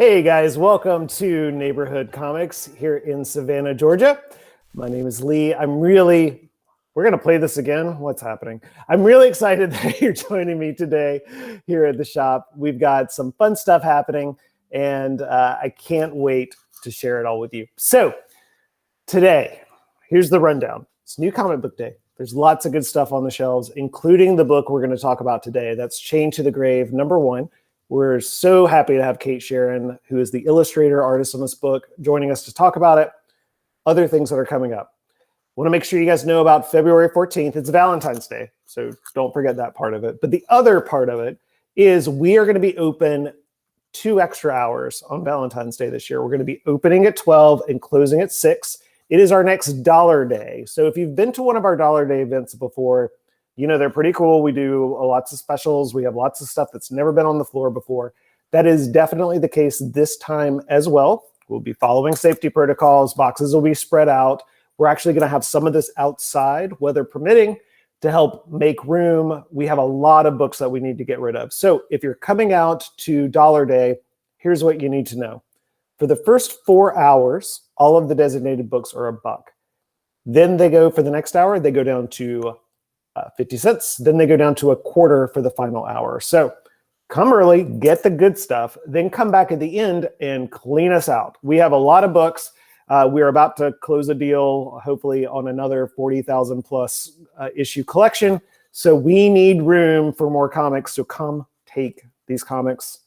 Hey guys, welcome to Neighborhood Comics here in Savannah, Georgia. My name is Lee. We're going to play this again. What's happening? I'm really excited that you're joining me today here at the shop. We've got some fun stuff happening, and I can't wait to share it all with you. So today, here's the rundown. It's New Comic Book Day. There's lots of good stuff on the shelves, including the book we're going to talk about today. That's Chained to the Grave, #1. We're so happy to have Sherron, who is the illustrator artist on this book, joining us to talk about it. Other things that are coming up. Want to make sure you guys know about February 14th. It's Valentine's Day, so don't forget that part of it. But the other part of it is we are going to be open 2 extra hours on Valentine's Day this year. We're going to be opening at 12 and closing at 6. It is our next Dollar Day. So if you've been to one of our Dollar Day events before, you know they're pretty cool. We do lots of specials. We have lots of stuff that's never been on the floor before. That is definitely the case this time as well. We'll be following safety protocols. Boxes will be spread out. We're actually going to have some of this outside, weather permitting, to help make room. We have a lot of books that we need to get rid of. So if you're coming out to Dollar Day, here's what you need to know. For the first 4 hours, all of the designated books are $1. Then they go for the next hour, they go down to 50 cents. Then they go down to $0.25 for the final hour. So come early, get the good stuff, then come back at the end and clean us out. We have a lot of books. We're about to close a deal, hopefully on another 40,000 plus issue collection. So we need room for more comics. So come take these comics,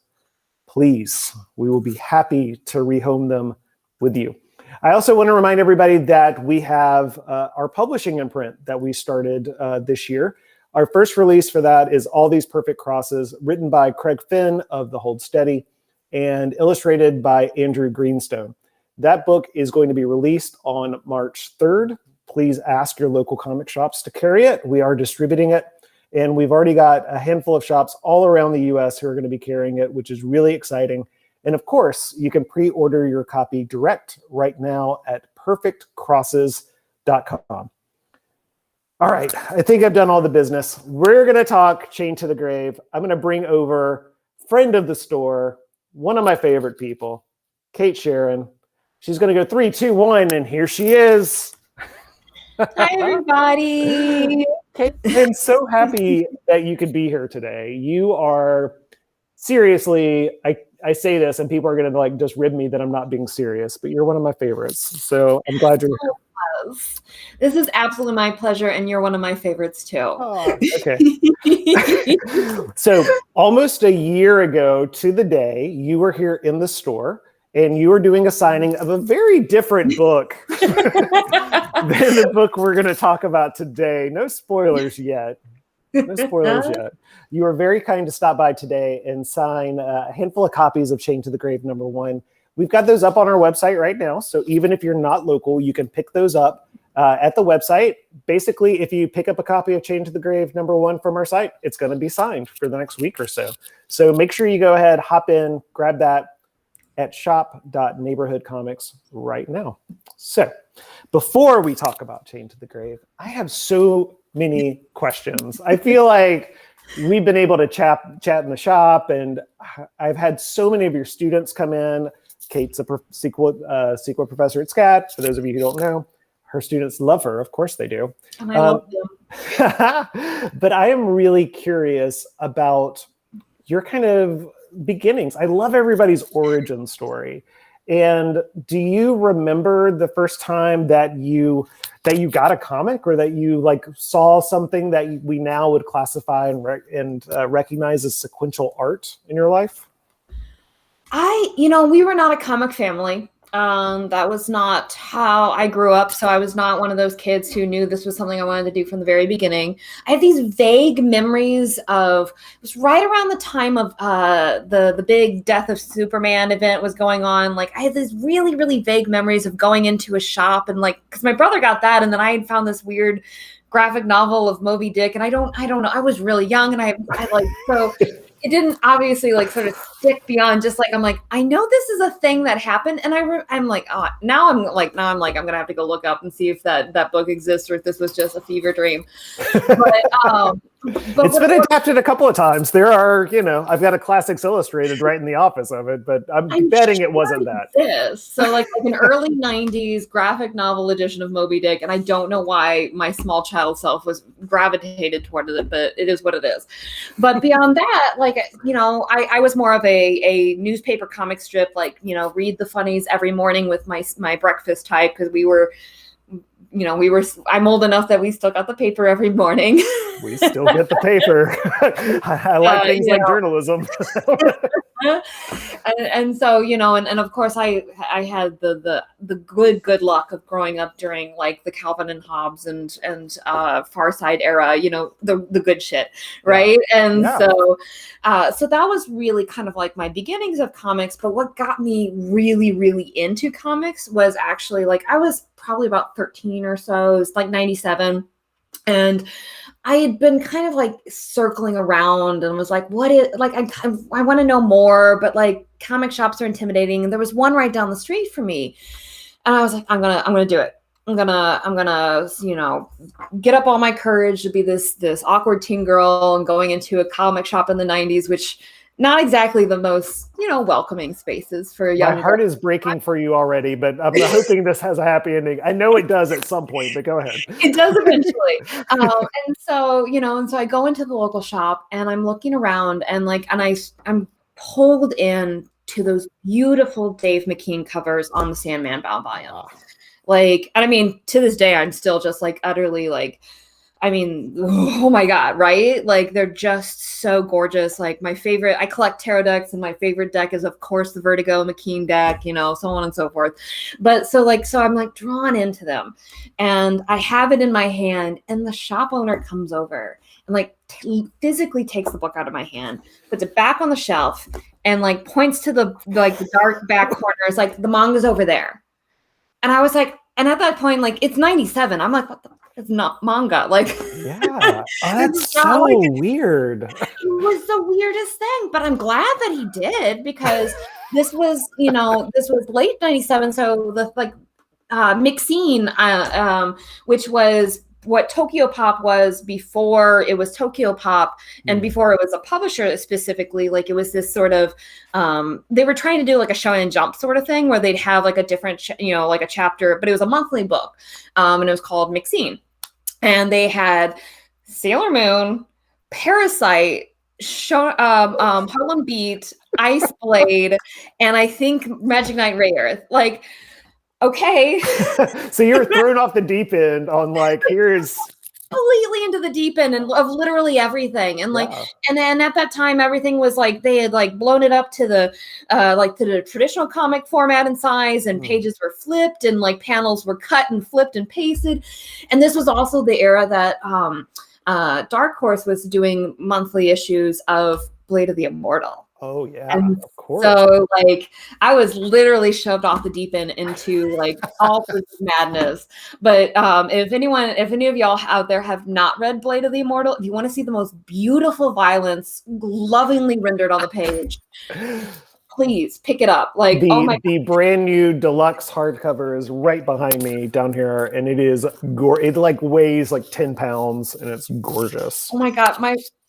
please. We will be happy to rehome them with you. I also want to remind everybody that we have our publishing imprint that we started this year. Our first release for that is All These Perfect Crosses, written by Craig Finn of The Hold Steady and illustrated by Andrew Greenstone. That book is going to be released on March 3rd. Please ask your local comic shops to carry it. We are distributing it, and we've already got a handful of shops all around the US who are going to be carrying it, which is really exciting. And of course, you can pre-order your copy direct right now at perfectcrosses.com. All right, I think I've done all the business. We're going to talk Chained to the Grave. I'm going to bring over friend of the store, one of my favorite people, Sherron. She's going to go 3, 2, 1, and here she is. Hi, everybody. I'm so happy that you could be here today. You are, seriously, I say this and people are going to like just rib me that I'm not being serious, but you're one of my favorites. So I'm glad you're here. This is absolutely my pleasure, and you're one of my favorites too. Oh, okay. So almost a year ago to the day, you were here in the store and you were doing a signing of a very different book than the book we're going to talk about today. No spoilers yet. No spoilers yet. You were very kind to stop by today and sign a handful of copies of Chained to the Grave #1. We've got those up on our website right now. So even if you're not local, you can pick those up at the website. Basically, if you pick up a copy of Chained to the Grave #1 from our site, it's going to be signed for the next week or so. So make sure you go ahead, hop in, grab that at shop.neighborhoodcomics right now. So before we talk about Chained to the Grave, I have so many questions. I feel like we've been able to chat in the shop, and I've had so many of your students come in. Kate's a sequel professor at SCAT. For those of you who don't know, her students love her. Of course they do. And I love them. But I am really curious about your kind of beginnings. I love everybody's origin story. And do you remember the first time that you got a comic, or that you like saw something that we now would classify and recognize as sequential art in your life? We were not a comic family. That was not how I grew up. So I was not one of those kids who knew this was something I wanted to do from the very beginning. I have these vague memories of, it was right around the time of the big Death of Superman event was going on. Like I had these really, really vague memories of going into a shop and like, because my brother got that, and then I had found this weird graphic novel of Moby Dick, and I don't know. I was really young, and I like so. It didn't obviously like sort of stick beyond just like, I'm like, I know this is a thing that happened. And I'm like, oh, now I'm going to have to go look up and see if that book exists or if this was just a fever dream. But But It's been adapted a couple of times. There are, I've got a Classics Illustrated right in the office of it, but I'm betting it wasn't that. So like an early 90s graphic novel edition of Moby Dick, and I don't know why my small child self was gravitated toward it, but it is what it is. But beyond that, like, I was more of a newspaper comic strip, like, read the funnies every morning with my breakfast type, because I'm old enough that we still got the paper every morning. We still get the paper. I like things like journalism. and so, and of course I had the good luck of growing up during like the Calvin and Hobbes and Far Side era, the good shit, right? Yeah. And so that was really kind of like my beginnings of comics. But what got me really, really into comics was actually, like, I was probably about 13 or so. It was like 97. And I had been kind of like circling around and was like, what is, like, I want to know more, but like comic shops are intimidating. And there was one right down the street from me. And I was like, I'm going to do it. I'm gonna, get up all my courage to be this awkward teen girl and going into a comic shop in the 90s, which not exactly the most, welcoming spaces for young. My heart is breaking for you already, but I'm hoping this has a happy ending. I know it does at some point, but go ahead. It does eventually. And so I go into the local shop and I'm looking around and I'm pulled in to those beautiful Dave McKean covers on the Sandman bound volume. Like, and I mean, to this day, I'm still just like utterly like, I mean, oh my God, right? Like, they're just so gorgeous. Like, my favorite, I collect tarot decks, and my favorite deck is, of course, the Vertigo McKean deck, so on and so forth. But so I'm like drawn into them, and I have it in my hand, and the shop owner comes over and like physically takes the book out of my hand, puts it back on the shelf, and like points to the dark back corners, like, the manga's over there. And I was like, and at that point, like, it's 97. I'm like, what the? It's not manga. Like, yeah, that's so weird. It was the weirdest thing, but I'm glad that he did, because this was late 97. So the McScene, which was what Tokyo Pop was before it was Tokyo Pop, and before it was a publisher specifically. Like, it was this sort of, they were trying to do like a Shonen Jump sort of thing where they'd have like a different, like a chapter, but it was a monthly book, and it was called McScene. And they had Sailor Moon, Parasite, Harlem Beat, Ice Blade, and I think Magic Knight Rayearth. Like, okay. So you're thrown off the deep end on like, here's completely into the deep end and of literally everything. And like, and then at that time, everything was like, they had like blown it up to the, to the traditional comic format and size, and pages were flipped, and like panels were cut and flipped and pasted. And this was also the era that Dark Horse was doing monthly issues of Blade of the Immortal. Oh yeah, and of course. So like, I was literally shoved off the deep end into like all sorts of madness. But if any of y'all out there have not read Blade of the Immortal, if you want to see the most beautiful violence lovingly rendered on the page, please pick it up. Like, the brand new deluxe hardcover is right behind me down here, and it is it like weighs like 10 pounds, and it's gorgeous. Oh my God,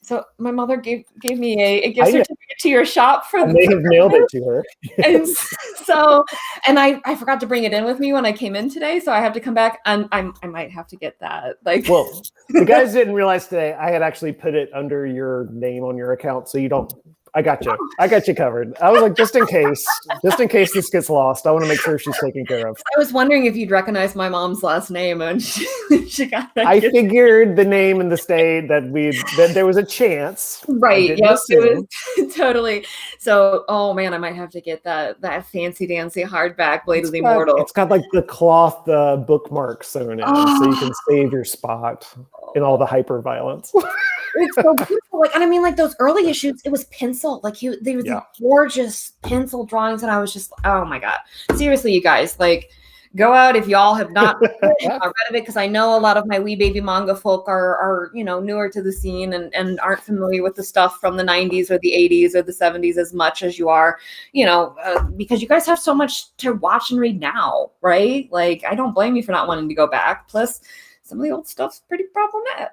So my mother gave me a gift certificate to your shop for they have mailed it to her. And so, and I forgot to bring it in with me when I came in today, so I have to come back, and I might have to get that. Like, well, the guys didn't realize today I had actually put it under your name on your account, so you don't. I got you. I got you covered. I was like, just in case this gets lost, I want to make sure she's taken care of. I was wondering if you'd recognize my mom's last name, and she got that. I figured the name and the state that there was a chance. Right. Yes, it was totally. So, oh man, I might have to get that fancy dancy hardback Blade of the Immortal. It's got like the cloth bookmark sewn in, so you can save your spot in all the hyper violence. It's so beautiful. Like, and I mean, like those early issues, it was pencil. Like they were these gorgeous pencil drawings, and I was just, oh my God, seriously, you guys, like, go out if y'all have not read of it, because I know a lot of my wee baby manga folk are newer to the scene and aren't familiar with the stuff from the 90s or the 80s or the 70s as much as you are, because you guys have so much to watch and read now, right? Like, I don't blame you for not wanting to go back. Plus, some of the old stuff's pretty problematic.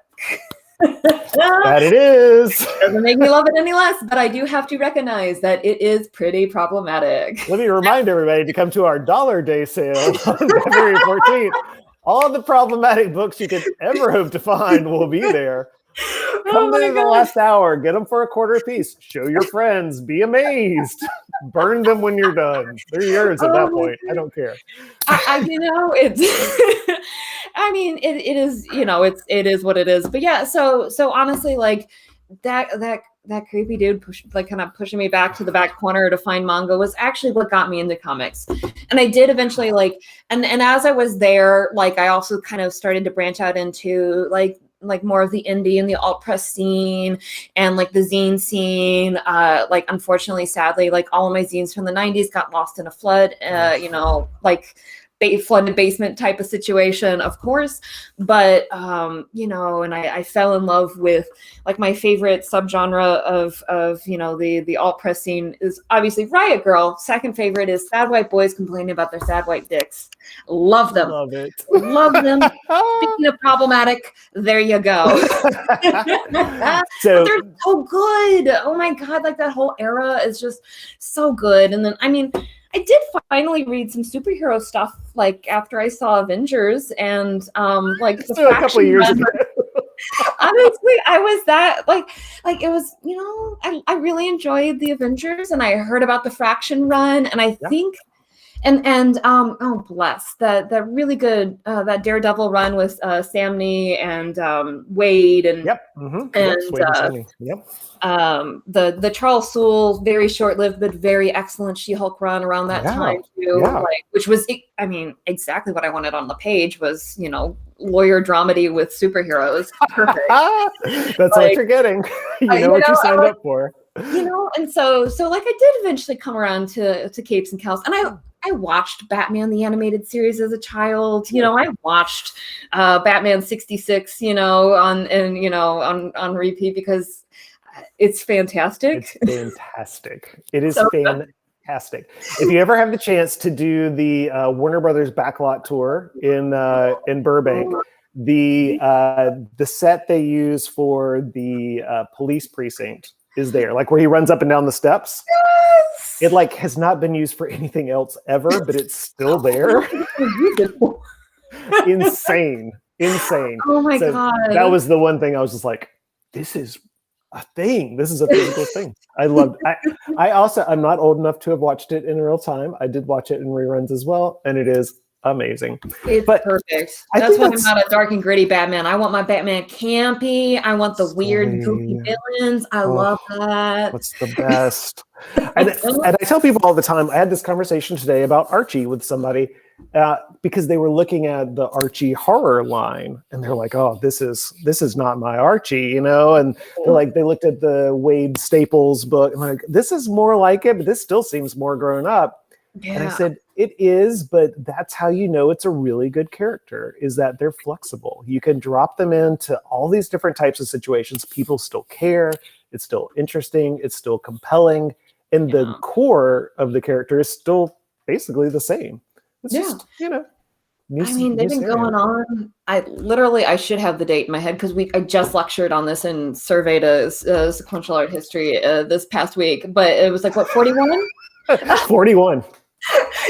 That it is. Doesn't make me love it any less, but I do have to recognize that it is pretty problematic. Let me remind everybody to come to our Dollar Day sale on February 14th. All the problematic books you could ever hope to find will be there. Come to the last hour, get them for a quarter piece, show your friends, be amazed, burn them when you're done. They're yours at that point. I don't care. It's, I mean, it is, it is what it is. But yeah, so honestly, like that creepy dude kind of pushing me back to the back corner to find manga was actually what got me into comics. And I did eventually and as I was there, like I also kind of started to branch out into like more of the indie and the alt press scene and like the zine scene. Like unfortunately, sadly, like all of my zines from the 90s got lost in a flood, like flooded basement type of situation, of course. But, and I fell in love with like my favorite subgenre of the alt press scene is obviously Riot Girl. Second favorite is sad white boys complaining about their sad white dicks. Love them. Love it. Love them. Speaking of problematic, there you go. So they're so good. Oh my God. Like that whole era is just so good. And then, I mean, I did finally read some superhero stuff like after I saw Avengers and like the a couple of years ago. Honestly, I was that like it was, I really enjoyed the Avengers and I heard about the Fraction run and I think and oh bless that really good that Daredevil run with Sam Nee and Wade and the Charles Soule very short-lived but very excellent She-Hulk run around that time too, which was, I mean, exactly what I wanted on the page was lawyer dramedy with superheroes. Perfect. That's what you're getting. You know what you signed up for. And so like I did eventually come around to Capes and Cows, and I watched Batman the animated series as a child. I watched Batman 66, on repeat because it's fantastic. It's fantastic. It is so fantastic. If you ever have the chance to do the Warner Brothers backlot tour in Burbank, the set they use for the police precinct is there, like where he runs up and down the steps. Yes! It like has not been used for anything else ever, but it's still there. Insane. Oh my God. That was the one thing I was just like, this is a thing. This is a physical thing. I loved I'm not old enough to have watched it in real time. I did watch it in reruns as well, and it is amazing. It's perfect. That's why I'm not a dark and gritty Batman. I want my Batman campy. I want the weird, goofy villains. I love that. What's the best? and I tell people all the time, I had this conversation today about Archie with somebody because they were looking at the Archie horror line and they're like, oh, this is not my Archie, and they're like, they looked at the Wade Staples book and like, this is more like it, but this still seems more grown up. Yeah. And I said, it is, but that's how it's a really good character, is that they're flexible. You can drop them into all these different types of situations. People still care. It's still interesting. It's still compelling. And the core of the character is still basically the same. It's just, they've been going on. I should have the date in my head because I just lectured on this and surveyed a sequential art history this past week. But it was like, what, 41? 41.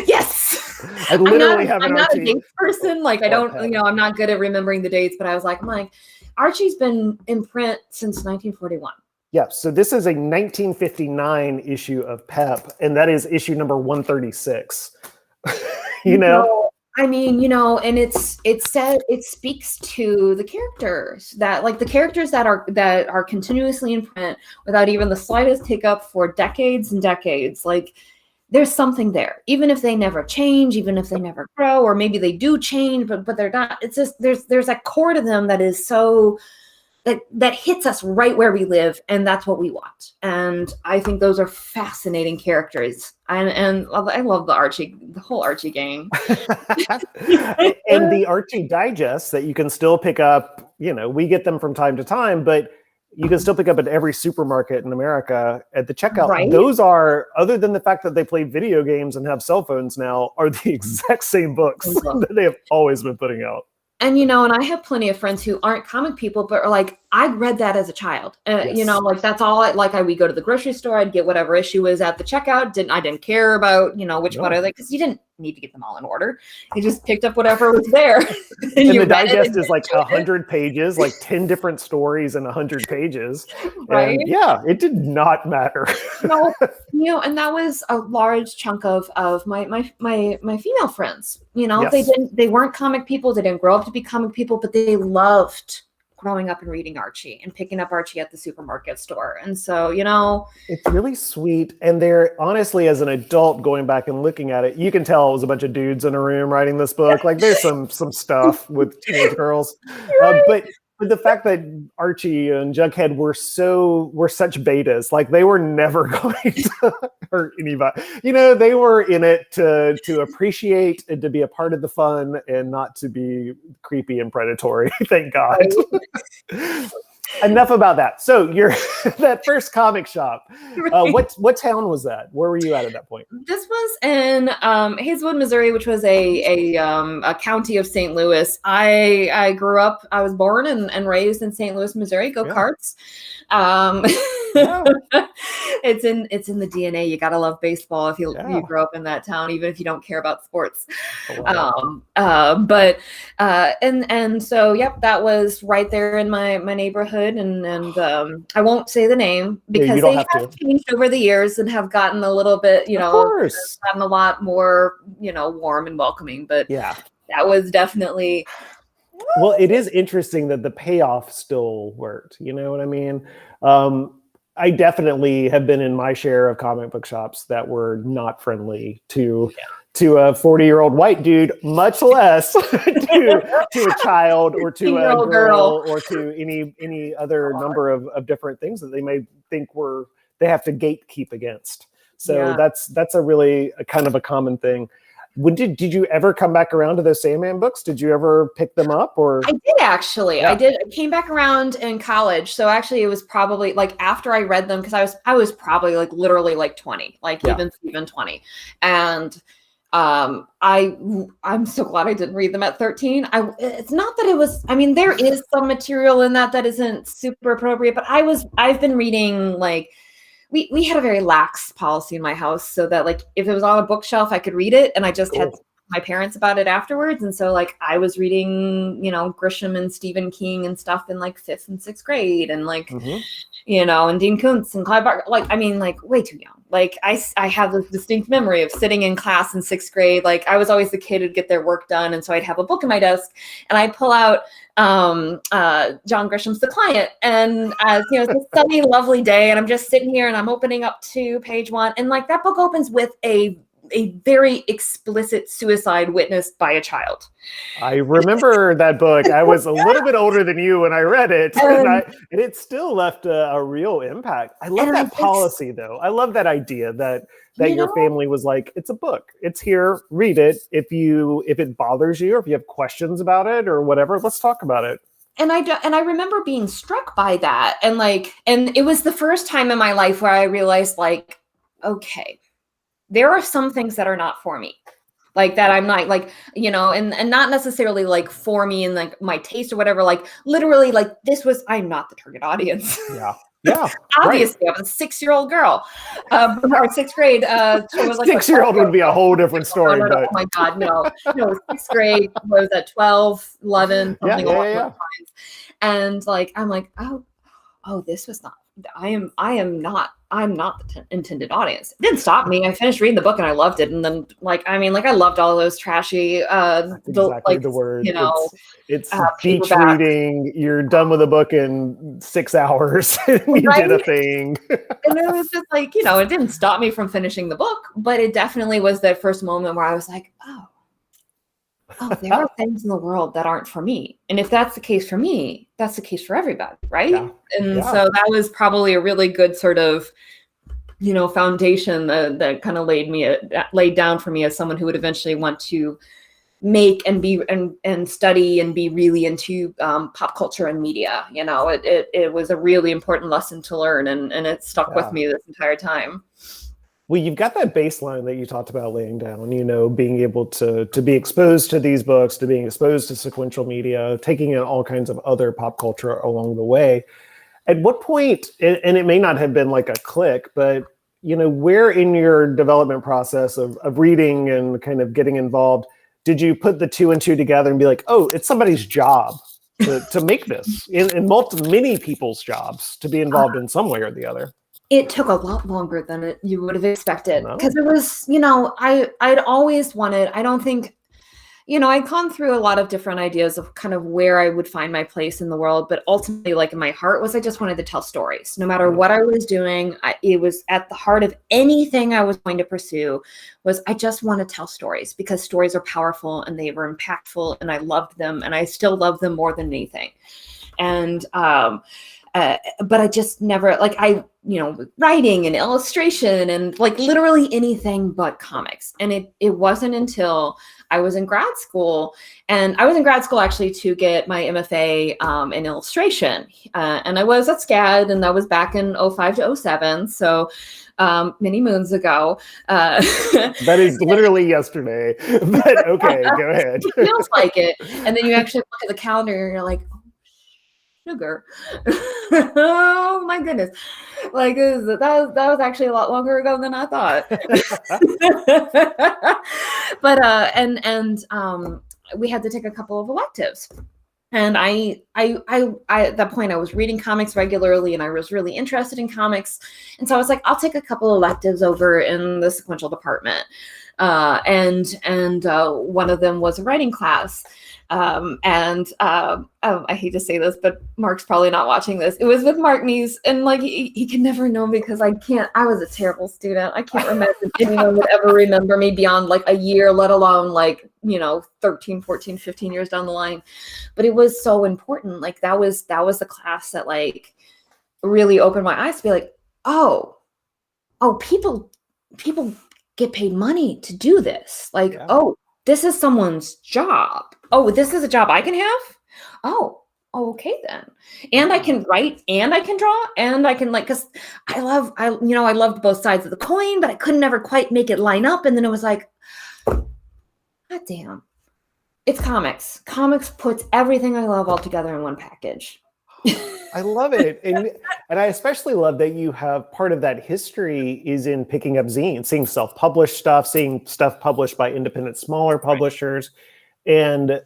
Yes. I literally have an I'm not Archie. a dates person. Like I don't, I'm not good at remembering the dates, but I was like, Archie's been in print since 1941. Yeah. So this is a 1959 issue of Pep, and that is issue number 136. I mean, and it speaks to the characters that are continuously in print without even the slightest hiccup for decades and decades. Like there's something there, even if they never change, even if they never grow, or maybe they do change, but they're not. It's just there's a core to them that is so that hits us right where we live, and that's what we want. And I think those are fascinating characters. And I love the whole Archie gang. And the Archie digests that you can still pick up, we get them from time to time, but you can still pick up at every supermarket in America at the checkout. Right? Those are, other than the fact that they play video games and have cell phones now, are the exact same books that they have always been putting out. And, and I have plenty of friends who aren't comic people, but are like, I read that as a child. Yes. You know, like that's all we go to the grocery store, I'd get whatever issue was at the checkout. I didn't care about, you know, which one because you didn't need to get them all in order. You just picked up whatever was there. And the digest is like 100 pages, like 10 different stories and 100 pages. Right. And yeah, it did not matter. No, you know, and that was a large chunk of my female friends. You know, Yes. they weren't comic people, they didn't grow up to be comic people, but they loved growing up and reading Archie and picking up Archie at the supermarket store. And so, you know, it's really sweet. And they're honestly, as an adult going back and looking at it, you can tell it was a bunch of dudes in a room writing this book. Like there's some stuff with teenage girls. Right. But the fact that Archie and Jughead were such betas, like they were never going to hurt anybody. You know, they were in it to appreciate and to be a part of the fun and not to be creepy and predatory. Thank God. Enough about that. So you're that first comic shop. Right. What town was that? Where were you at that point? This was in Hazelwood, Missouri, which was a county of St. Louis. I grew up. I was born and raised in St. Louis, Missouri. Go Cards! It's in the DNA. You gotta love baseball if you grow up in that town, even if you don't care about sports. So yep, that was right there in my neighborhood, and I won't say the name because they have changed over the years and have gotten a little bit, you know, gotten a lot more, you know, warm and welcoming. But yeah, that was definitely. Well, it is interesting that the payoff still worked. You know what I mean? I definitely have been in my share of comic book shops that were not friendly to a 40-year-old white dude, much less to a child or to a girl or to any other number of different things that they may think they have to gatekeep against. So that's a really kind of a common thing. Did you ever come back around to those Sandman books? Did you ever pick them up? Or I did actually. Yeah. I did. I came back around in college. So actually it was probably like after I read them, because I was probably like literally like 20, like even 20. And I'm so glad I didn't read them at 13. It's not that it was, I mean, there is some material in that isn't super appropriate, but I've been reading like, we had a very lax policy in my house so that like if it was on a bookshelf, I could read it, and I just had my parents about it afterwards. And so like I was reading, you know, Grisham and Stephen King and stuff in like 5th and 6th grade, and like, you know, and Dean Koontz and Clive Barker, like, I mean, like way too young. Like I have this distinct memory of sitting in class in 6th grade. Like I was always the kid who'd get their work done. And so I'd have a book in my desk and I'd pull out John Grisham's The Client. And as you know, it's a sunny, lovely day. And I'm just sitting here and I'm opening up to page 1. And like that book opens with a very explicit suicide witnessed by a child. I remember that book. I was a little bit older than you when I read it, and it still left a real impact. I love that policy, though. I love that idea that your family was like, it's a book. It's here. Read it. If it bothers you, or if you have questions about it or whatever, let's talk about it. And I remember being struck by that, and it was the first time in my life where I realized, like, okay, there are some things that are not for me, like that I'm not like, you know, and not necessarily like for me and like my taste or whatever, like literally like I'm not the target audience. Yeah. Obviously, right. I was a 6-year-old girl, or 6th grade. So it was like 6-year-old would be a whole different story. But oh my God, no, 6th grade was at 12, 11, something along those lines. And like, I'm like, oh, this was not. I'm not the intended audience. It didn't stop me. I finished reading the book and I loved it. And then I loved all of those trashy, exactly the word. You know, it's beach reading. You're done with a book in 6 hours. And you did a thing. And it was just like, you know, it didn't stop me from finishing the book, but it definitely was that first moment where I was like, oh, there are things in the world that aren't for me. And if that's the case for me, that's the case for everybody, right? Yeah. And so that was probably a really good sort of, you know, foundation that kind of laid down for me as someone who would eventually want to make and be and study and be really into pop culture and media. You know, it was a really important lesson to learn, and it stuck with me this entire time. Well, you've got that baseline that you talked about laying down, being able to be exposed to these books, to being exposed to sequential media, taking in all kinds of other pop culture along the way. At what point, and it may not have been like a click, but where in your development process of reading and kind of getting involved, did you put the two and two together and be like, oh, it's somebody's job to make this, in many people's jobs to be involved in some way or the other? It took a lot longer than you would have expected, No? because it was, I'd always wanted, I don't think, I'd gone through a lot of different ideas of kind of where I would find my place in the world, but ultimately, like in my heart was, I just wanted to tell stories. No matter what I was doing, it was at the heart of anything I was going to pursue was I just want to tell stories, because stories are powerful and they were impactful and I loved them and I still love them more than anything. And, but I just never, writing and illustration and like literally anything but comics. And it wasn't until I was in grad school, and I was in grad school actually to get my MFA in illustration. And I was at SCAD, and that was back in 05 to 07. So many moons ago. That is literally yesterday, but okay, go ahead. It feels like it. And then you actually look at the calendar and you're like, sugar. Oh my goodness. Like that was actually a lot longer ago than I thought. But we had to take a couple of electives. And I at that point I was reading comics regularly and I was really interested in comics. And so I was like, I'll take a couple of electives over in the sequential department. And one of them was a writing class. I hate to say this, but Mark's probably not watching this. It was with Mark Nees, and like he can never know, because I was a terrible student. I can't imagine anyone would ever remember me beyond like a year, let alone 13, 14, 15 years down the line. But it was so important. Like that was the class that like really opened my eyes to be like, oh, people get paid money to do this. Like, yeah. Oh, this is someone's job. Oh, this is a job I can have? Oh, okay then. And I can write and I can draw and I can because I loved both sides of the coin, but I couldn't ever quite make it line up. And then it was like, God damn, it's comics. Comics puts everything I love all together in one package. I love it. And I especially love that you have part of that history is in picking up zines, seeing self-published stuff, seeing stuff published by independent, smaller publishers, and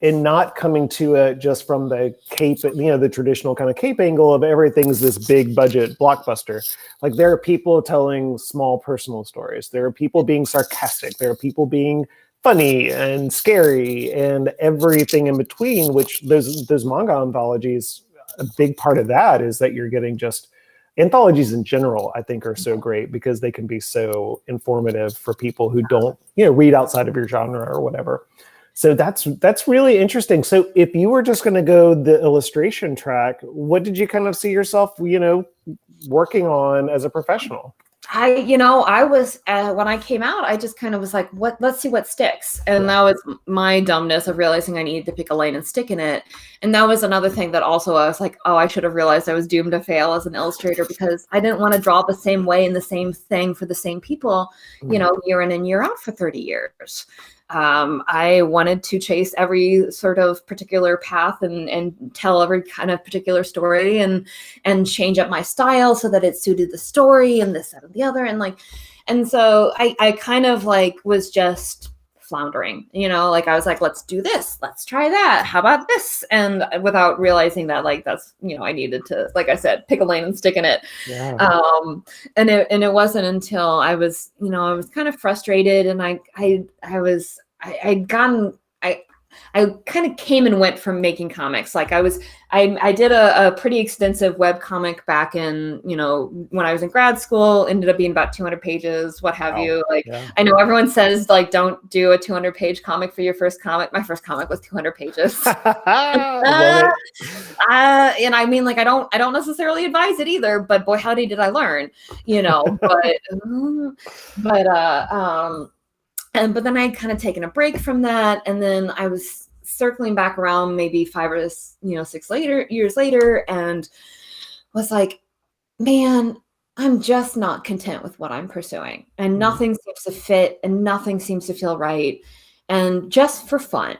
not coming to it just from the cape, the traditional kind of cape angle of everything's this big budget blockbuster. Like there are people telling small personal stories. There are people being sarcastic. There are people being funny and scary and everything in between, which those manga anthologies, a big part of that is that you're getting just anthologies in general, I think are so great because they can be so informative for people who don't, read outside of your genre or whatever. So that's really interesting. So if you were just going to go the illustration track, what did you kind of see yourself, working on as a professional? I was, when I came out, I just kind of was like, let's see what sticks. And that was my dumbness of realizing I needed to pick a lane and stick in it. And that was another thing that also I was like, oh, I should have realized I was doomed to fail as an illustrator because I didn't want to draw the same way and the same thing for the same people, year in and year out for 30 years. I wanted to chase every sort of particular path and tell every kind of particular story and change up my style so that it suited the story and this, that, and the other. And so I kind of was just floundering, I was like, let's do this. Let's try that. How about this? And without realizing that that's, I needed to, like I said, pick a lane and stick in it. Yeah. And it wasn't until I was, I was kind of frustrated and I kind of came and went from making comics. I did a pretty extensive web comic back in, when I was in grad school, ended up being about 200 pages, what have you. I know everyone says don't do a 200-page comic for your first comic. My first comic was 200 pages. And I mean, I don't necessarily advise it either, but boy, howdy did I learn, but then I'd kind of taken a break from that. And then I was circling back around maybe 5 or 6 years later and was like, man, I'm just not content with what I'm pursuing, and nothing seems to fit, and nothing seems to feel right. And just for fun,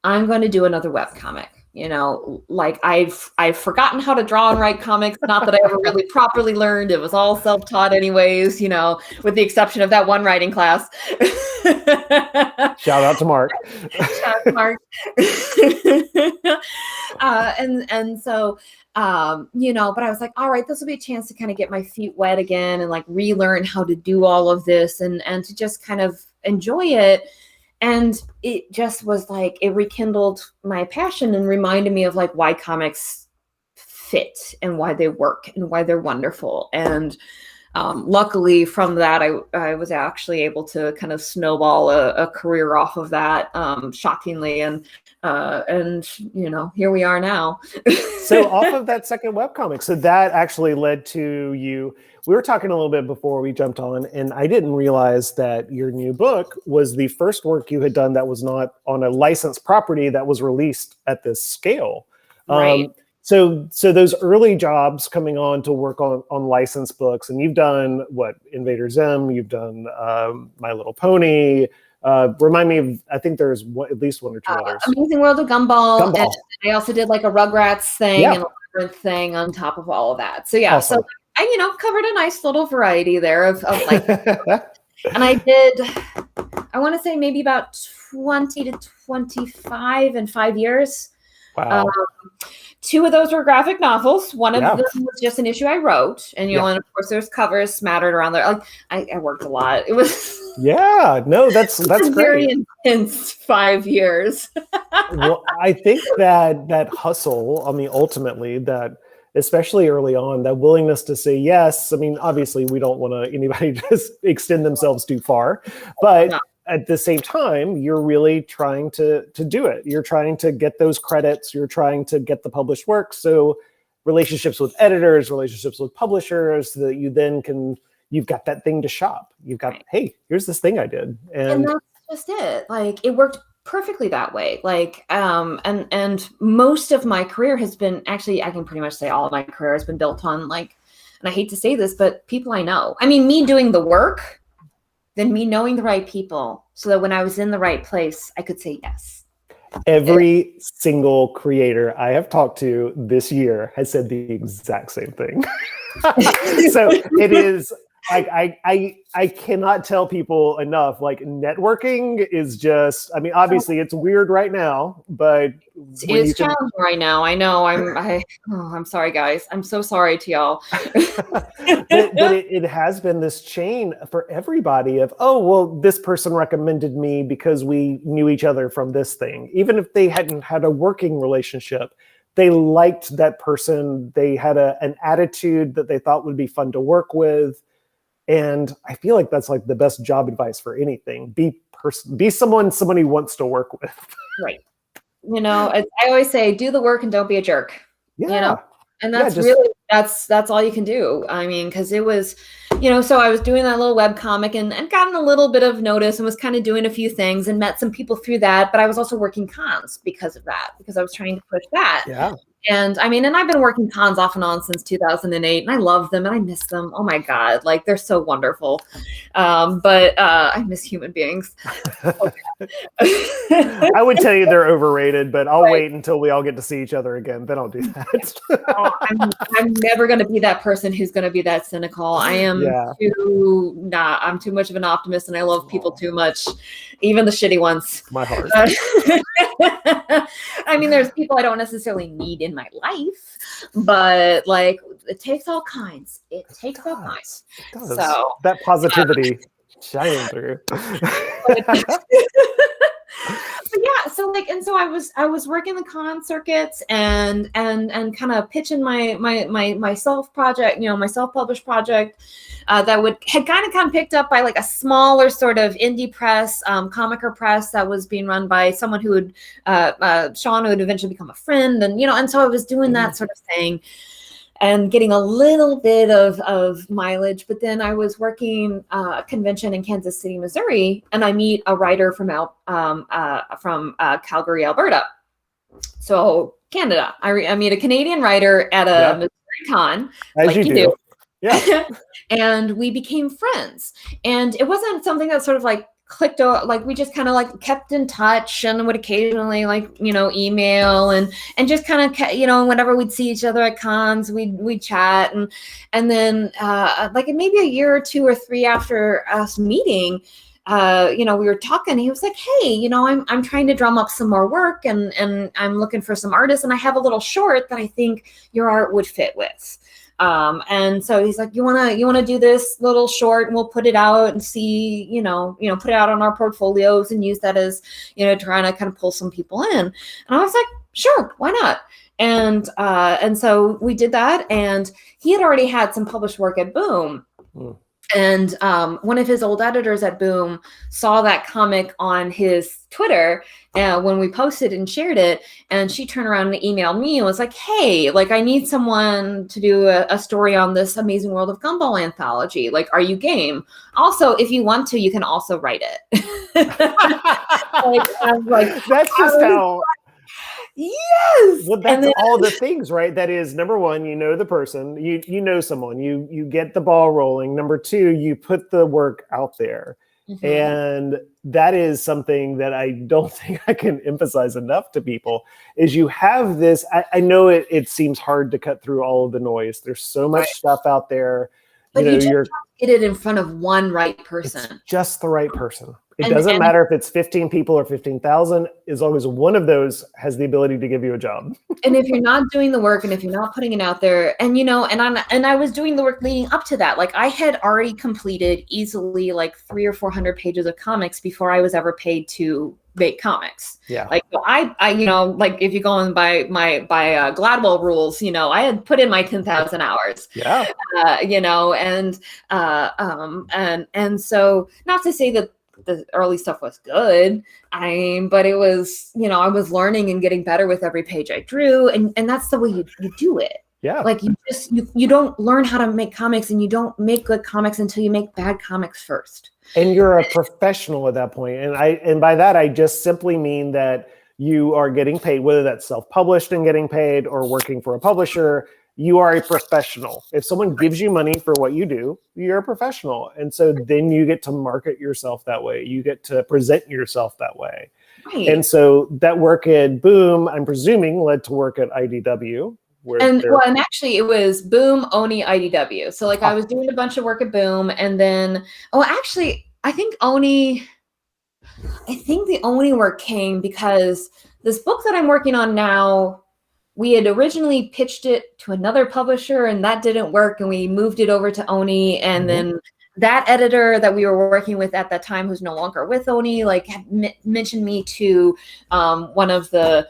I'm going to do another webcomic. Like I've forgotten how to draw and write comics. Not that I ever really properly learned. It was all self-taught anyways, with the exception of that one writing class. Shout out to Mark. Shout out to Mark. And so but I was like, all right, this will be a chance to kind of get my feet wet again and like relearn how to do all of this and to just kind of enjoy it. And it just was like, it rekindled my passion and reminded me of like why comics fit and why they work and why they're wonderful. And luckily from that, I was actually able to kind of snowball a career off of that, shockingly. And here we are now. So off of that second webcomic, so that actually led to you. We were talking a little bit before we jumped on, and I didn't realize that your new book was the first work you had done that was not on a licensed property that was released at this scale. Right. So those early jobs coming on to work on licensed books, and you've done what, Invader Zim, you've done My Little Pony. Remind me of, I think there's at least one or two others. Amazing World of Gumball. And I also did like a Rugrats thing and a Labyrinth thing on top of all of that. So yeah, awesome. So I covered a nice little variety there of like, and I did, I want to say maybe about 20 to 25 in 5 years. Wow. 2 of those were graphic novels. One of them was just an issue I wrote, and and of course there's covers smattered around there. Like I worked a lot. It was that's great. Very intense 5 years. Well, I think that hustle, I mean, ultimately that, especially early on, that willingness to say yes. I mean, obviously we don't want anybody to just extend themselves too far, but at the same time, you're really trying to do it. You're trying to get those credits. You're trying to get the published work. So relationships with editors, relationships with publishers, so that you then you've got that thing to shop. You've got, hey, here's this thing I did. And that's just it. Like it worked perfectly that way. Like, and most of my career has been, actually, I can pretty much say all of my career has been built on like, and I hate to say this, but people I know. I mean, me doing the work, then me knowing the right people, so that when I was in the right place, I could say yes. Every single creator I have talked to this year has said the exact same thing. So it is, I cannot tell people enough, like networking is just, I mean, obviously it's weird right now, but it's challenging right now. I know. I'm sorry, guys. I'm so sorry to y'all. but it has been this chain for everybody of, oh, well, this person recommended me because we knew each other from this thing. Even if they hadn't had a working relationship, they liked that person. They had an attitude that they thought would be fun to work with. And I feel like that's like the best job advice for anything. Be someone somebody wants to work with. Right. I always say, do the work and don't be a jerk. Yeah. And that's really, that's all you can do. I mean, because it was, so I was doing that little web comic and gotten a little bit of notice and was kind of doing a few things and met some people through that. But I was also working cons because of that, because I was trying to push that. Yeah. And I mean, and I've been working cons off and on since 2008, and I love them and I miss them. Oh my God, like they're so wonderful. But I miss human beings. I would tell you they're overrated, but I'll wait until we all get to see each other again. Then I'll do that. I'm never going to be that person who's going to be that cynical. I am I'm too much of an optimist, and I love people too much, even the shitty ones. My heart. I mean, there's people I don't necessarily need in my life, but like it takes all kinds. It takes all kinds. It does. So that positivity shining through. But yeah, so I was working the con circuits and kind of pitching my self project, my self-published project that had kind of picked up by like a smaller sort of indie press, comicer press that was being run by someone who would Sean, who would eventually become a friend, and so I was doing that sort of thing and getting a little bit of mileage. But then I was working a convention in Kansas City, Missouri, and I meet a writer from Calgary, Alberta. So Canada. I meet a Canadian writer at a Missouri con. As like you do. Yeah. And we became friends. And it wasn't something that sort of like clicked out, like we just kind of like kept in touch and would occasionally like, email and just kind of, whenever we'd see each other at cons, we'd chat. And then like maybe a year or two or three after us meeting, we were talking. He was like, "Hey, I'm trying to drum up some more work, and I'm looking for some artists, and I have a little short that I think your art would fit with." And so he's like, "You wanna do this little short, and we'll put it out and see, put it out on our portfolios and use that as, trying to kind of pull some people in." And I was like, "Sure, why not?" And so we did that, and he had already had some published work at Boom. Mm. And one of his old editors at Boom saw that comic on his Twitter when we posted and shared it. And she turned around and emailed me and was like, "Hey, like I need someone to do a story on this Amazing World of Gumball anthology. Like, are you game? Also, if you want to, you can also write it." That's just how. Yes. Well, that's all the things, right? That is, number one, the person, you know someone, you get the ball rolling. Number two, you put the work out there. Mm-hmm. And that is something that I don't think I can emphasize enough to people, is you have this, I know it seems hard to cut through all of the noise. There's so much stuff out there. But you just have to get it in front of one right person. It's just the right person. It doesn't matter if it's 15 people or 15,000, as long as one of those has the ability to give you a job. And if you're not doing the work, and if you're not putting it out there, and I was doing the work leading up to that. Like I had already completed easily like 300 or 400 pages of comics before I was ever paid to make comics. Yeah. Like I like if you go on by Gladwell rules, I had put in my 10,000 hours. Yeah. And so not to say that the early stuff was good. But it was, I was learning and getting better with every page I drew. And that's the way you do it. Yeah. Like you don't learn how to make comics, and you don't make good comics until you make bad comics first. And you're a professional at that point. And by that, I just simply mean that you are getting paid, whether that's self-published and getting paid or working for a publisher. You are a professional. If someone gives you money for what you do, you're a professional. And so then you get to market yourself that way. You get to present yourself that way. Right. And so that work at Boom, I'm presuming, led to work at IDW. And actually it was Boom, Oni, IDW. So like I was doing a bunch of work at Boom, and then, I think the Oni work came because this book that I'm working on now, we had originally pitched it to another publisher, and that didn't work, and we moved it over to Oni. And then that editor that we were working with at that time, who's no longer with Oni, like had mentioned me to one of the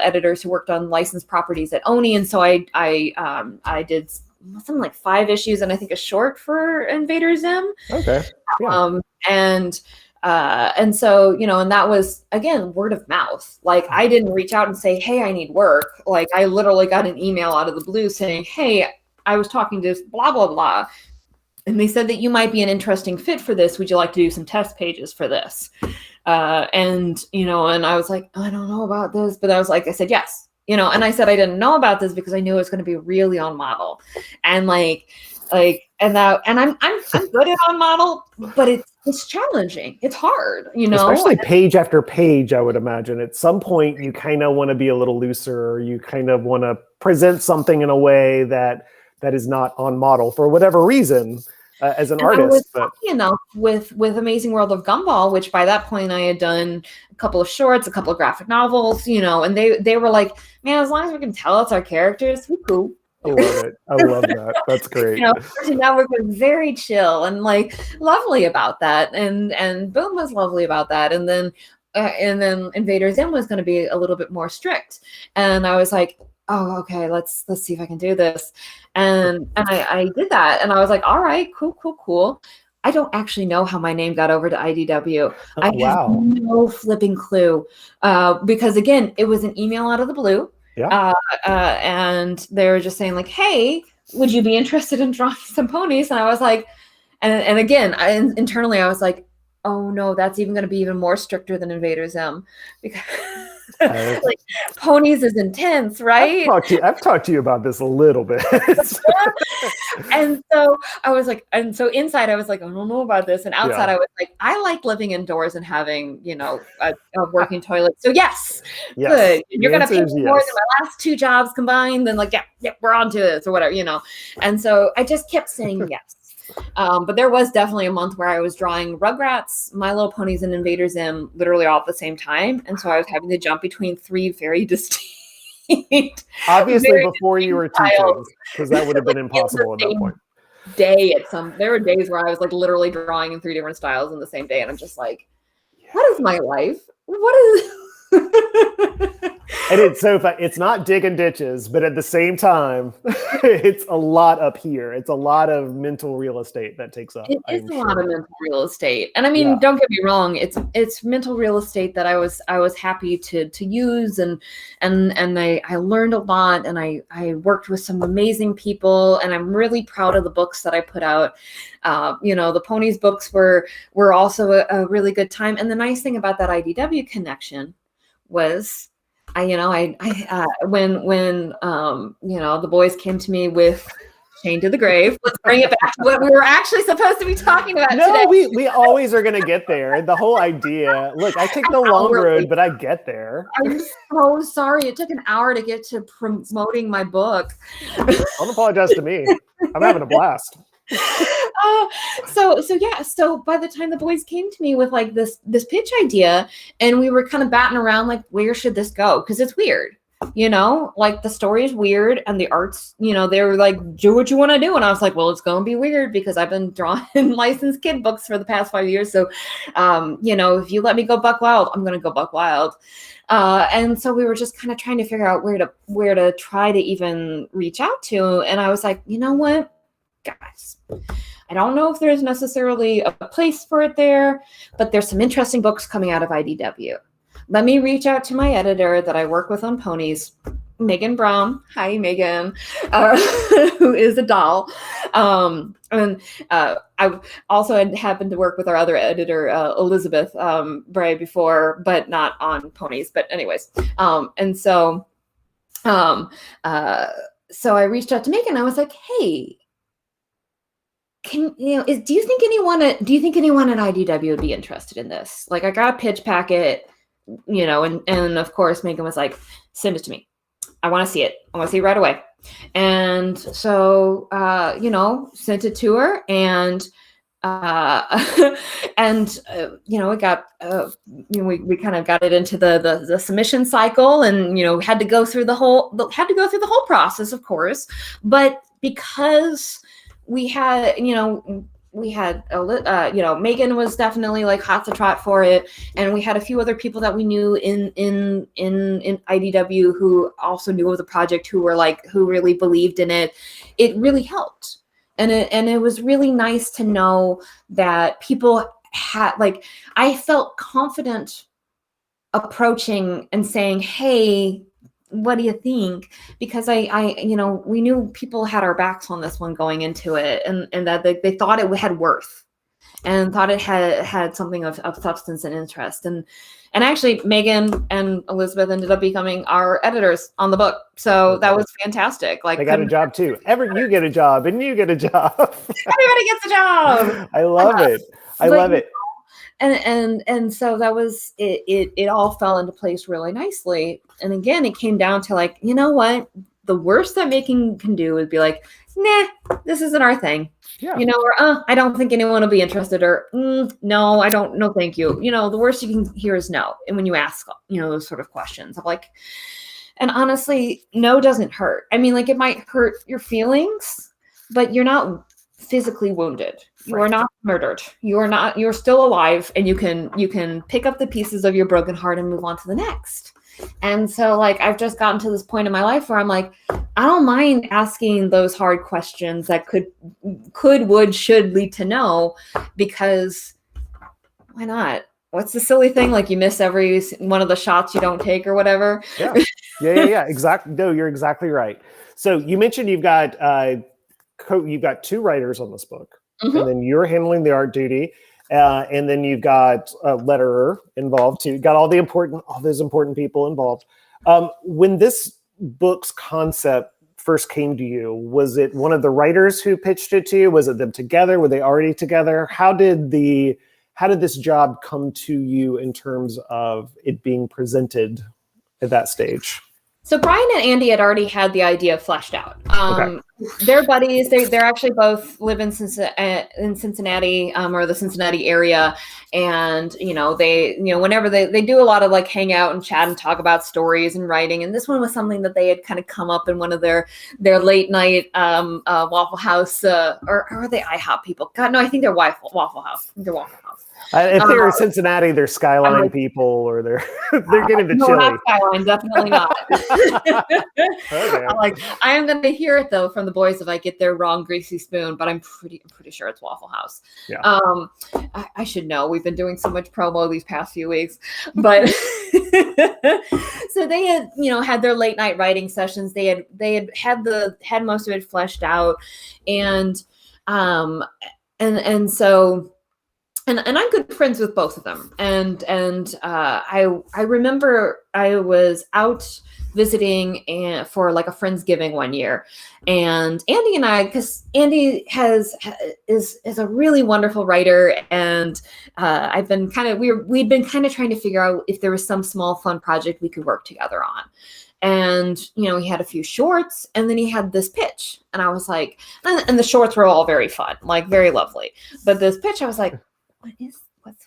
editors who worked on licensed properties at Oni. And so I did something like 5 issues and I think a short for Invader Zim. Okay. Yeah. And so, and that was, again, word of mouth. Like I didn't reach out and say, "Hey, I need work." Like I literally got an email out of the blue saying, "Hey, I was talking to blah, blah, blah, and they said that you might be an interesting fit for this. Would you like to do some test pages for this?" And I was like, "I don't know about this," but I said, "Yes." And I said, I didn't know about this because I knew it was going to be really on model. And I'm good at on model, but it's challenging. It's hard, especially page after page. I would imagine at some point you kind of want to be a little looser, or you kind of want to present something in a way that is not on model for whatever reason as an artist. I was lucky enough with Amazing World of Gumball, which by that point I had done a couple of shorts, a couple of graphic novels, and they were like, "Man, as long as we can tell it's our characters, we're cool." I love it. I love that. That's great. Network was very chill and like lovely about that, and Boom was lovely about that, and then Invader Zim was going to be a little bit more strict, and I was like, "Oh, okay, let's see if I can do this," and I did that, and I was like, "All right, cool." I don't actually know how my name got over to IDW. I have no flipping clue, because again, it was an email out of the blue. Yeah. And they were just saying like, "Hey, would you be interested in drawing some ponies?" And I was like, and again, internally I was like, "Oh no, that's even going to be even more stricter than Invader Zim," because Like ponies is intense, right? I've talked to you about this a little bit. And so I was like, and so inside I was like, I don't know about this. And outside Yeah. I was like, I like living indoors and having, you know, a working toilet. So yes, good. You're going to pay me more than my last 2 jobs combined. Then like, yeah, we're on to this or whatever, you know? And so I just kept saying yes. But there was definitely a month where I was drawing Rugrats, My Little Ponies, and Invader Zim literally all at the same time. And so I was having to jump between 3 very distinct. Obviously before you were teaching, because that would have been impossible at that point. There were days where I was like literally drawing in 3 different styles in the same day. And I'm just like, what is my life? What is And it's so fun. It's not digging ditches, but at the same time, it's a lot up here. It's a lot of mental real estate that takes up. It is a lot of mental real estate. And I mean, don't get me wrong, it's mental real estate that I was happy to use, and I learned a lot, and I worked with some amazing people, and I'm really proud of the books that I put out. You know, the Ponies books were also a really good time. And the nice thing about that IDW connection was when you know, the boys came to me with Chained to the Grave. Let's bring it back to what we were actually supposed to be talking about today. We always are going to get there. The whole idea. Look, I take the long road, but I get there. I'm so sorry. It took an hour to get to promoting my book. Don't apologize to me. I'm having a blast. So by the time the boys came to me with like this pitch idea, and we were kind of batting around like, where should this go? Because it's weird, you know, like the story is weird and the art's, you know, they were like, do what you want to do. And I was like, well, it's going to be weird because I've been drawing licensed kid books for the past 5 years. So, you know, if you let me go buck wild, I'm going to go buck wild. And so we were just kind of trying to figure out where to try to even reach out to. And I was like, you know what, guys, I don't know if there's necessarily a place for it there, but there's some interesting books coming out of IDW. Let me reach out to my editor that I work with on Ponies, Megan Brown. Hi, Megan, who is a doll. I also had happened to work with our other editor, Elizabeth Bray, before, but not on Ponies. But anyways, so I reached out to Megan. I was like, hey, do you think anyone at IDW would be interested in this? Like, I got a pitch packet, you know, and of course Megan was like, send it to me. I want to see it. I want to see it right away. And so, you know, sent it to her, and you know, it got, you know, we kind of got it into the submission cycle, and, you know, had to go through the whole process, of course, but because we had, you know, Megan was definitely like hot to trot for it. And we had a few other people that we knew in IDW who also knew of the project, who really believed in it. It really helped. And it was really nice to know that people had, like, I felt confident approaching and saying, hey, what do you think? Because I you know, we knew people had our backs on this one going into it, and that they thought it had worth, and thought it had something of substance and interest. And actually Megan and Elizabeth ended up becoming our editors on the book. So that was fantastic. Like, they got a job too. You get a job, and you get a job. Everybody gets a job. I love it. I love it. And so that was it. It all fell into place really nicely. And again, it came down to like, you know what? The worst that Megan can do is be like, nah, this isn't our thing. Yeah. You know, or I don't think anyone will be interested, or no, I don't. No, thank you. You know, the worst you can hear is no. And when you ask, you know, those sort of questions, I'm like, and honestly, no doesn't hurt. I mean, like, it might hurt your feelings, but you're not physically wounded. You are not murdered. You're still alive, and you can pick up the pieces of your broken heart and move on to the next. And so, like, I've just gotten to this point in my life where I'm like, I don't mind asking those hard questions that could, would, should lead to no, because why not? What's the silly thing? Like, you miss every one of the shots you don't take or whatever. Yeah. Exactly. No, you're exactly right. So you mentioned you've got 2 writers on this book, and then you're handling the art duty. And then you've got a letterer involved too. Got all those important people involved. When this book's concept first came to you, was it one of the writers who pitched it to you? Was it them together? Were they already together? How did this job come to you in terms of it being presented at that stage? So Brian and Andy had already had the idea fleshed out. Okay. They're buddies. They're actually both live in Cincinnati, or the Cincinnati area, and whenever they do a lot of like hang out and chat and talk about stories and writing. And this one was something that they had kind of come up in one of their late night Waffle House, or are they IHOP people? God, no, I think they're Waffle House. I think they're Waffle House. If they were in Cincinnati, they're Skyline people, or they're getting the chili. Not Skyline, definitely not. Okay. I am going to hear it though from the boys if I get their wrong greasy spoon, but I'm pretty sure it's Waffle House. Yeah. I should know. We've been doing so much promo these past few weeks, but so they had had their late night writing sessions. They had most of it fleshed out, and so. And I'm good friends with both of them. And I remember I was out visiting for like a Friendsgiving one year, and Andy and I, because Andy is a really wonderful writer, and we'd been kind of trying to figure out if there was some small fun project we could work together on. And, he had a few shorts, and then he had this pitch, and I was like, and the shorts were all very fun, like very lovely. But this pitch, I was like,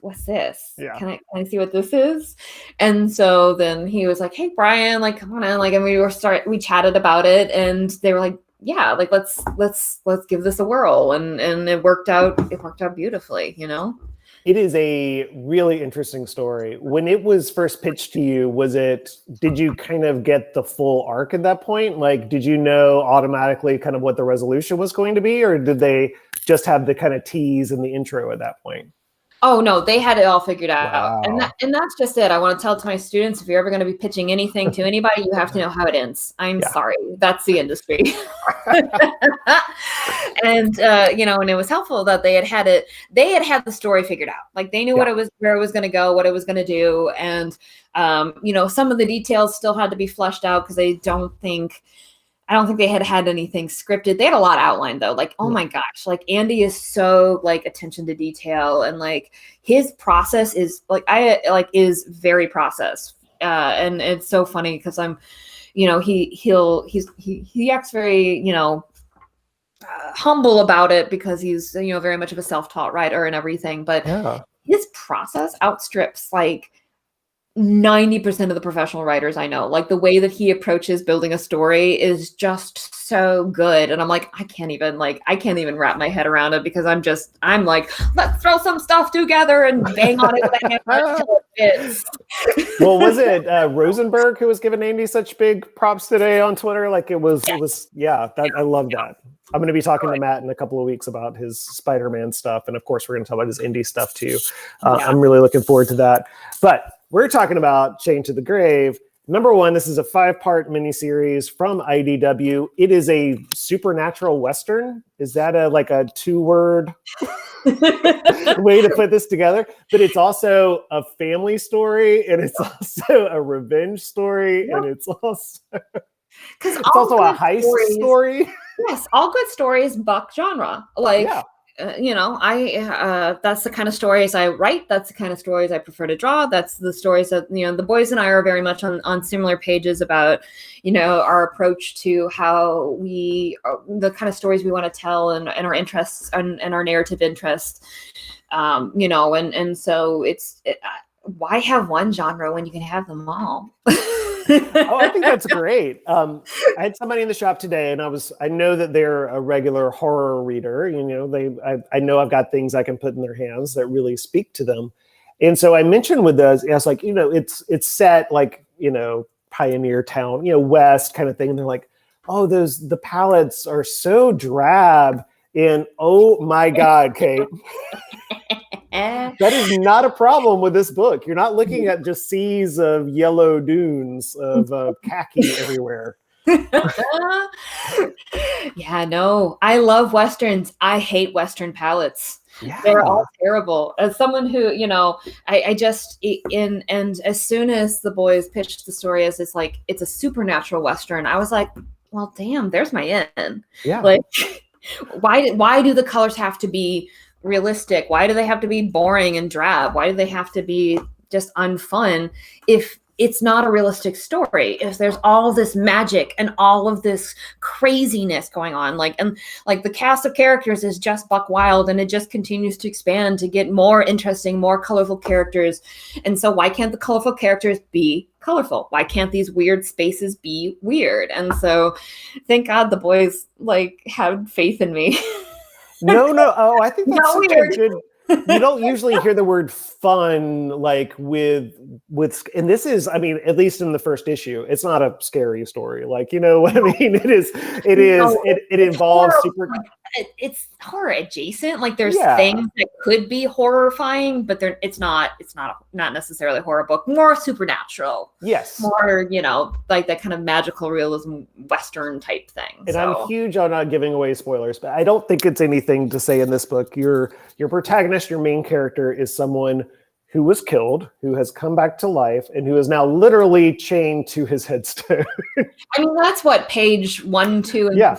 what's this? Yeah. Can I see what this is? And so then he was like, hey, Brian, like, come on in. Like, and we chatted about it, and they were like, yeah, like, let's give this a whirl. And it worked out beautifully, It is a really interesting story. When it was first pitched to you, did you kind of get the full arc at that point? Like, did you know automatically kind of what the resolution was going to be, or did they just have the kind of tease in the intro at that point? Oh no, they had it all figured out. Wow. And that's just it. I want to tell to my students, if you're ever going to be pitching anything to anybody, you have to know how it ends. I'm sorry. That's the industry. And and it was helpful that they had the story figured out. Like they knew where it was going to go, what it was going to do. And some of the details still had to be fleshed out because I don't think they had anything scripted. They had a lot outlined though. Like, oh my gosh, like Andy is so like attention to detail, and like his process is is very process. And it's so funny because I'm, he acts very, humble about it because he's, very much of a self-taught writer and everything. But his process outstrips like 90% of the professional writers I know. Like the way that he approaches building a story is just so good. And I'm like, I can't even wrap my head around it because I'm like, let's throw some stuff together and bang on it with a hammer until it fits. Well, was it Rosenberg who was giving Andy such big props today on Twitter? Like I love that. I'm going to be talking to Matt in a couple of weeks about his Spider-Man stuff. And of course, we're going to talk about his indie stuff too. I'm really looking forward to that. But we're talking about Chained to the Grave. Number one, this is a 5-part miniseries from IDW. It is a supernatural Western. Is that a 2-word way to put this together? But it's also a family story, and it's also a revenge story, and it's also a heist story. Yes, all good stories buck genre. That's the kind of stories I write. That's the kind of stories I prefer to draw. That's the stories that, the boys and I are very much on similar pages about, our approach to how the kind of stories we want to tell and our interests and our narrative interests, and so why have one genre when you can have them all? I think that's great. I had somebody in the shop today, and I know that they're a regular horror reader. I know I've got things I can put in their hands that really speak to them. And so I mentioned with those, I was like, it's set like, pioneer town, West kind of thing. And they're like, oh, the palettes are so drab. And oh my God, Kate. That is not a problem with this book. You're not looking at just seas of yellow dunes of khaki everywhere. Yeah, no, I love Westerns. I hate Western palettes. Yeah. They're all terrible. As someone who, I just and as soon as the boys pitched the story as it's a supernatural Western, I was like, well, damn, there's my in. Yeah. Like, why do the colors have to be realistic? Why do they have to be boring and drab? Why do they have to be just unfun if it's not a realistic story, if there's all this magic and all of this craziness going on? And the cast of characters is just buck wild, and it just continues to expand to get more interesting, more colorful characters. And so why can't the colorful characters be colorful? Why can't these weird spaces be weird? And so thank God the boys had faith in me. No. Oh, I think that's Not such weird. a good. You don't usually hear the word fun with, and this is, I mean, at least in the first issue, it's not a scary story. You know what I mean? It involves super. It's horror adjacent. There's things that could be horrifying, but it's not necessarily a horror book. More supernatural. Yes. More, that kind of magical realism Western type thing. And I'm huge on not giving away spoilers, but I don't think it's anything to say in this book. Your protagonist, your main character, is someone who was killed, who has come back to life, and who is now literally chained to his headstone. I mean, that's what page 1, 2, and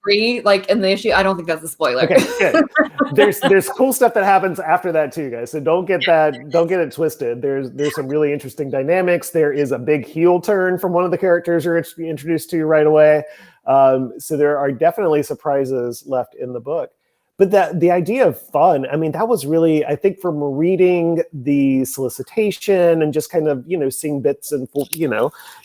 3, in the issue. I don't think that's a spoiler. Okay, good. There's cool stuff that happens after that too, guys. So don't get it twisted. There's some really interesting dynamics. There is a big heel turn from one of the characters you're introduced to right away. So there are definitely surprises left in the book. But the idea of fun, I mean, that was really, I think, from reading the solicitation and just kind of, seeing bits and,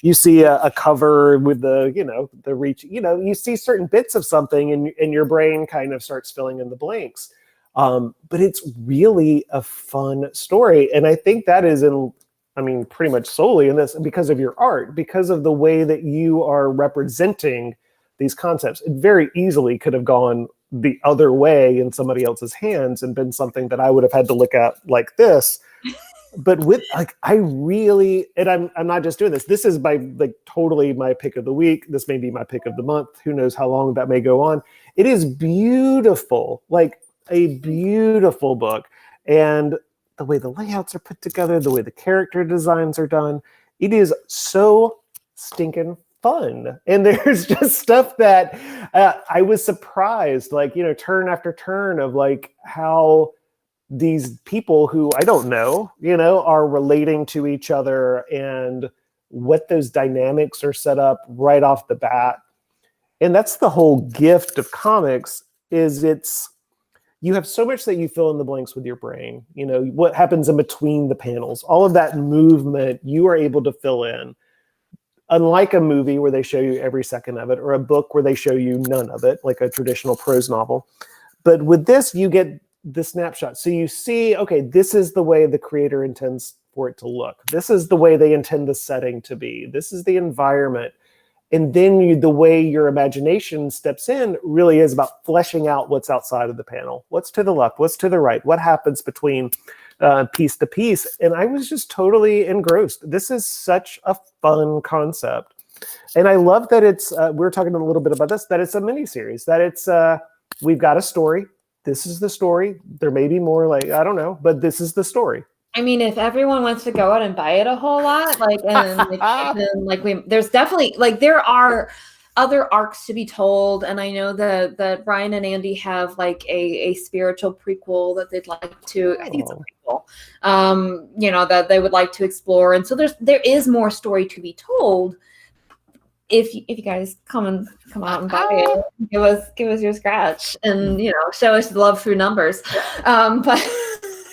you see a cover with the reach, you see certain bits of something and your brain kind of starts filling in the blanks. But it's really a fun story. And I think that is pretty much solely in this because of your art, because of the way that you are representing these concepts. It very easily could have gone the other way in somebody else's hands and been something that I would have had to look at like this. But with I really, and I'm not just doing this. This is totally my pick of the week. This may be my pick of the month. Who knows how long that may go on. It is beautiful, a beautiful book. And the way the layouts are put together, the way the character designs are done, it is so stinking fun. And there's just stuff that I was surprised, turn after turn of how these people who I don't know, are relating to each other and what those dynamics are set up right off the bat. And that's the whole gift of comics is you have so much that you fill in the blanks with your brain. What happens in between the panels, all of that movement you are able to fill in. Unlike a movie where they show you every second of it, or a book where they show you none of it, like a traditional prose novel. But with this, you get the snapshot. So you see, okay, this is the way the creator intends for it to look. This is the way they intend the setting to be. This is the environment. And then the way your imagination steps in really is about fleshing out what's outside of the panel. What's to the left? What's to the right? What happens between piece to piece? And I was just totally engrossed. This is such a fun concept. And I love that it's, we were talking a little bit about this, that it's a miniseries, that it's, we've got a story. This is the story. There may be more, I don't know, but this is the story. I mean, if everyone wants to go out and buy it a whole lot, there's definitely, there are other arcs to be told. And I know that Brian and Andy have a spiritual prequel that they'd like to, I think it's a prequel, that they would like to explore. And so there is more story to be told. If you guys come out and buy it, give us your scratch and, show us love through numbers. But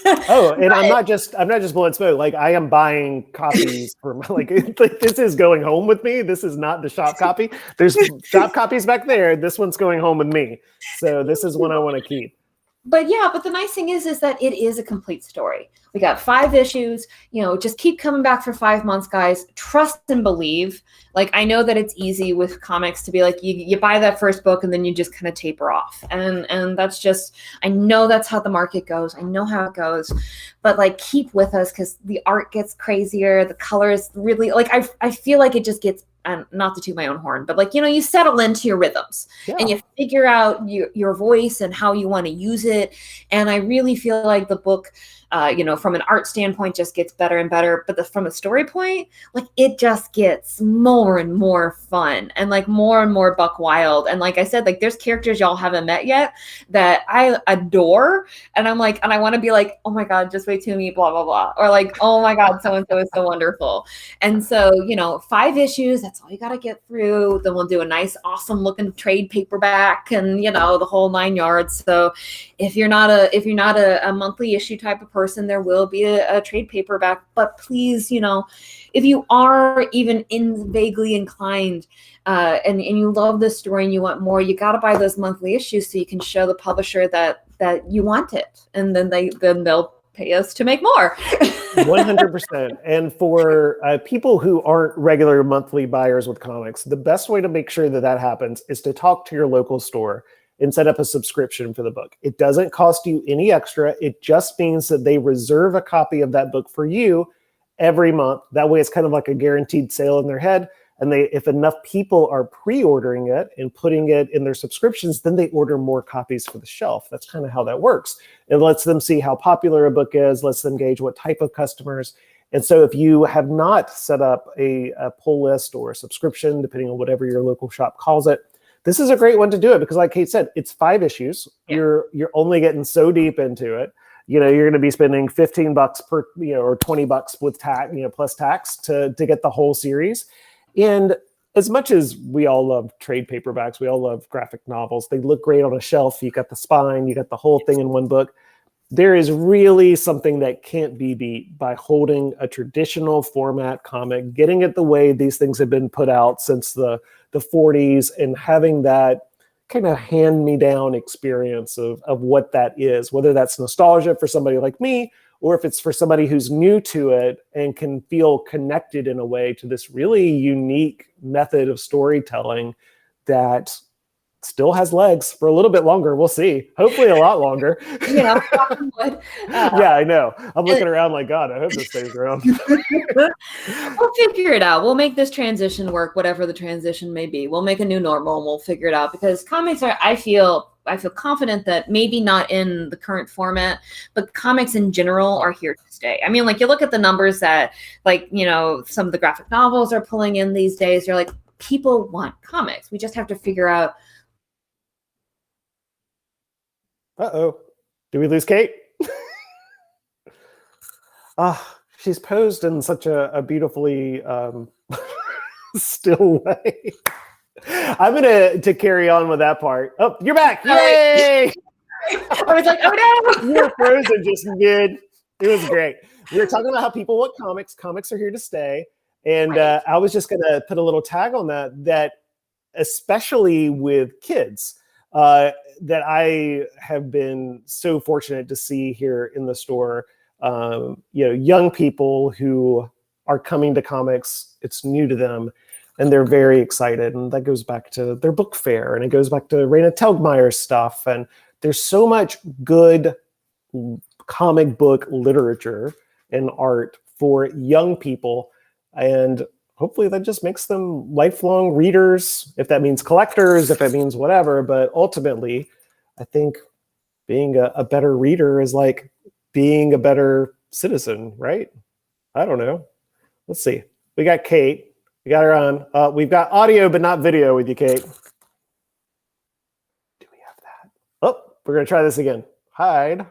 and I'm not just blowing smoke. I am buying copies for this is going home with me. This is not the shop copy. There's shop copies back there. This one's going home with me. So this is one I want to keep. But the nice thing is that it is a complete story. We got 5 issues, just keep coming back for 5 months, guys. Trust and believe. I know that it's easy with comics to be you buy that first book and then you just kind of taper off. And that's just, I know that's how the market goes. I know how it goes, but keep with us because the art gets crazier. The colors really, I feel like it just gets and not to toot my own horn, but like, you settle into your rhythms and you figure out your voice and how you want to use it. And I really feel like the book, from an art standpoint, just gets better and better. But from a story point, like it just gets more and more fun and like more and more buck wild. And like I said, like there's characters y'all haven't met yet that I adore. And I'm like, and I want to be like, oh my God, just wait till me, blah, blah, blah. Or like, oh my God, so-and-so is so wonderful. And so, 5 issues, that's all you got to get through. Then we'll do a nice, awesome looking trade paperback and, the whole 9 yards. So if you're not a monthly issue type of person, there will be a trade paperback. But please, if you are even vaguely inclined and you love this story and you want more, you got to buy those monthly issues so you can show the publisher that you want it, and then they'll pay us to make more. 100%. And for people who aren't regular monthly buyers with comics, the best way to make sure that happens is to talk to your local store and set up a subscription for the book. It doesn't cost you any extra. It just means that they reserve a copy of that book for you every month. That way it's kind of like a guaranteed sale in their head. And if enough people are pre-ordering it and putting it in their subscriptions, then they order more copies for the shelf. That's kind of how that works. It lets them see how popular a book is, lets them gauge what type of customers. And so if you have not set up a pull list or a subscription, depending on whatever your local shop calls it, this is a great one to do it because like Kate said, it's 5 issues. Yeah. You're only getting so deep into it. You're going to be spending $15 per, or $20 with tax, plus tax to get the whole series. And as much as we all love trade paperbacks, we all love graphic novels, they look great on a shelf. You got the spine, you got the whole thing in one book. There is really something that can't be beat by holding a traditional format comic, getting it the way these things have been put out since the 40s, and having that kind of hand-me-down experience of what that is, whether that's nostalgia for somebody like me, or if it's for somebody who's new to it and can feel connected in a way to this really unique method of storytelling that still has legs for a little bit longer. We'll see. Hopefully a lot longer. Yeah, I know. I'm looking around like, God, I hope this stays around. We'll figure it out. We'll make this transition work, whatever the transition may be. We'll make a new normal and we'll figure it out, because comics are, I feel confident that maybe not in the current format, but comics in general are here to stay. I mean, like you look at the numbers that some of the graphic novels are pulling in these days. You're like, people want comics. We just have to figure out. Uh-oh. Did we lose Kate? She's posed in such a beautifully still way. I'm going to carry on with that part. Oh, you're back. Yay! I was like, oh no! You were frozen just mid. It was great. We were talking about how people want comics. Comics are here to stay. And I was just going to put a little tag on that especially with kids, that I have been so fortunate to see here in the store, young people who are coming to comics. It's new to them, and they're very excited. And that goes back to their book fair, and it goes back to Raina Telgemeyer's stuff. And there's so much good comic book literature and art for young people. And hopefully that just makes them lifelong readers, if that means collectors, if that means whatever. But ultimately, I think being a better reader is like being a better citizen, right? I don't know. Let's see. We got Kate. We got her on. We've got audio, but not video with you, Kate. Do we have that? Oh, we're going to try this again. Hide.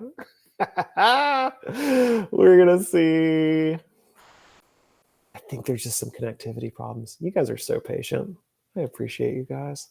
We're going to see. I think there's just some connectivity problems. You guys are so patient. I appreciate you guys.